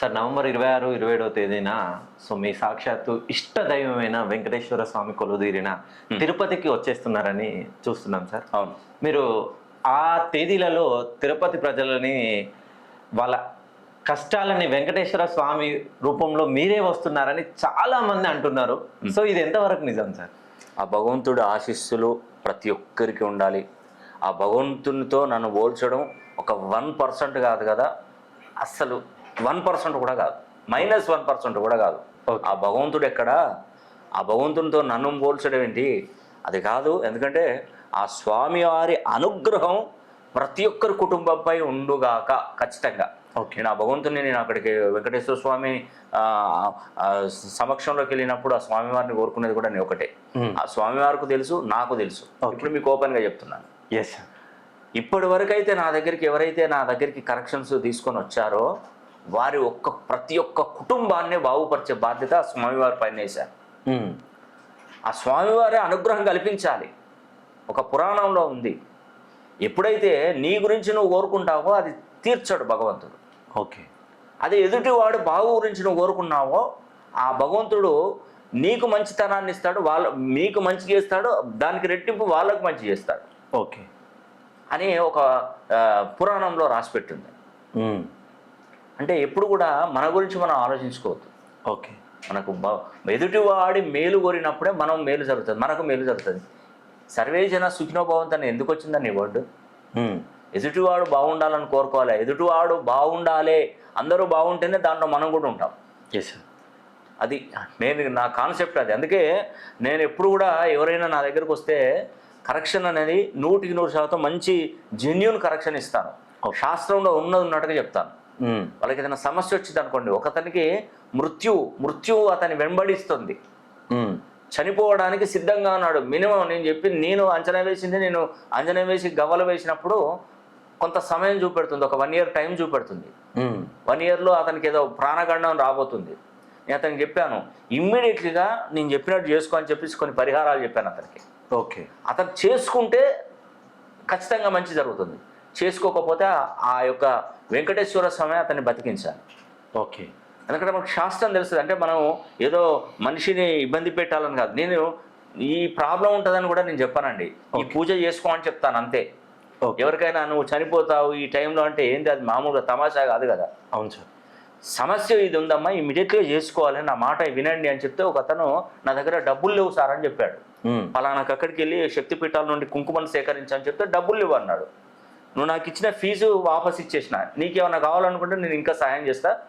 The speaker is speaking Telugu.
సార్ నవంబర్ 26, 27వ తేదీన మీ సాక్షాత్తు ఇష్ట దైవమైన వెంకటేశ్వర స్వామి కొలుదీరిన తిరుపతికి వచ్చేస్తున్నారని చూస్తున్నాం సార్. అవును. మీరు ఆ తేదీలలో తిరుపతి ప్రజలని వాళ్ళ కష్టాలని వెంకటేశ్వర స్వామి రూపంలో మీరే వస్తున్నారని చాలా మంది అంటున్నారు. సో ఇది ఎంతవరకు నిజం సార్? ఆ భగవంతుడి ఆశీస్సులు ప్రతి ఒక్కరికి ఉండాలి. ఆ భగవంతునితో నన్ను పోల్చడం ఒక 1% కాదు కదా, అస్సలు 1% కూడా కాదు, -1% కూడా కాదు. ఆ భగవంతుడు ఎక్కడా? ఆ భగవంతునితో నన్ను పోల్చడం ఏంటి? అది కాదు. ఎందుకంటే ఆ స్వామివారి అనుగ్రహం ప్రతి ఒక్కరి కుటుంబంపై ఉండుగాక ఖచ్చితంగా. నేను ఆ భగవంతుని నేను అక్కడికి వెంకటేశ్వర స్వామి సమక్షంలోకి వెళ్ళినప్పుడు ఆ స్వామివారిని కోరుకునేది కూడా నేను ఒకటే. ఆ స్వామివారికి తెలుసు, నాకు తెలుసు. ఇప్పుడు మీకు ఓపెన్గా చెప్తున్నాను. Yes sir. ఇప్పటి వరకు అయితే నా దగ్గరికి ఎవరైతే నా దగ్గరికి కరెక్షన్స్ తీసుకొని వచ్చారో వారి ప్రతి ఒక్క కుటుంబాన్ని బాగుపరిచే బాధ్యత ఆ స్వామివారి పైన వేశారు. ఆ స్వామివారి అనుగ్రహం కల్పించాలి. ఒక పురాణంలో ఉంది, ఎప్పుడైతే నీ గురించి నువ్వు కోరుకుంటావో అది తీర్చాడు భగవంతుడు. ఓకే. అదే ఎదుటివాడు బాగు గురించి నువ్వు కోరుకున్నావో ఆ భగవంతుడు నీకు మంచితనాన్ని ఇస్తాడు, మీకు మంచి చేస్తాడు, దానికి రెట్టింపు వాళ్ళకు మంచి చేస్తాడు. ఓకే అని ఒక పురాణంలో రాసిపెట్టింది. అంటే ఎప్పుడు కూడా మన గురించి మనం ఆలోచించుకోవద్దు. ఓకే. మనకు ఎదుటివాడి మేలు కోరినప్పుడే మనం మేలు జరుగుతుంది, మనకు మేలు జరుగుతుంది. సర్వే జన సుఖినో భవంతని ఎందుకు వచ్చిందని వర్డ్? ఎదుటివాడు బాగుండాలని కోరుకోవాలి. ఎదుటివాడు బాగుండాలి, అందరూ బాగుంటేనే దాంట్లో మనం కూడా ఉంటాం. Yes sir. అది నా కాన్సెప్ట్ అది. అందుకే నేను ఎప్పుడు కూడా ఎవరైనా నా దగ్గరకు వస్తే కరెక్షన్ అనేది 100% మంచి జెన్యూన్ కరెక్షన్ ఇస్తాను. శాస్త్రంలో ఉన్నట్టుగా చెప్తాను. వాళ్ళకి ఏదైనా సమస్య వచ్చింది అనుకోండి, ఒకతనికి మృత్యు అతని వెంబడిస్తుంది, చనిపోవడానికి సిద్ధంగా ఉన్నాడు. మినిమం నేను అంచనా వేసింది, నేను అంచనా వేసి గవ్వలు వేసినప్పుడు కొంత సమయం చూపెడుతుంది, ఒక 1 year టైం చూపెడుతుంది. 1 yearలో అతనికి ఏదో ప్రాణగండం రాబోతుంది. నేను అతనికి చెప్పాను, ఇమ్మీడియట్లీగా నేను చెప్పినట్టు చేసుకో అని చెప్పేసి కొన్ని పరిహారాలు చెప్పాను అతనికి. ఓకే. అతను చేసుకుంటే ఖచ్చితంగా మంచి జరుగుతుంది, చేసుకోకపోతే ఆ యొక్క వెంకటేశ్వర స్వామి అతన్ని బతికించాలి. ఓకే. ఎందుకంటే మనకు శాస్త్రం తెలుస్తుంది. అంటే మనం ఏదో మనిషిని ఇబ్బంది పెట్టాలని కాదు, నేను ఈ ప్రాబ్లం ఉంటుందని కూడా నేను చెప్పానండి. ఈ పూజ చేసుకో అని చెప్తాను అంతే. ఎవరికైనా నువ్వు చనిపోతావు ఈ టైంలో అంటే ఏంటి, అది మామూలుగా తమాషా కాదు కదా. అవును సార్. సమస్య ఇది ఉందమ్మా, ఇమీడియట్గా చేసుకోవాలి, నా మాట వినండి అని చెప్తే ఒక అతను నా దగ్గర డబ్బులు లేవు సార్ అని చెప్పాడు. పలానాకు అక్కడికి వెళ్ళి శక్తిపీఠాల నుండి కుంకుమను సేకరించని చెప్తే డబ్బులు లేవు అన్నాడు. నువ్వు నాకు ఇచ్చిన ఫీజు వాపస్ ఇచ్చేసిన, నీకేమన్నా కావాలనుకుంటే నేను ఇంకా సాయం చేస్తా,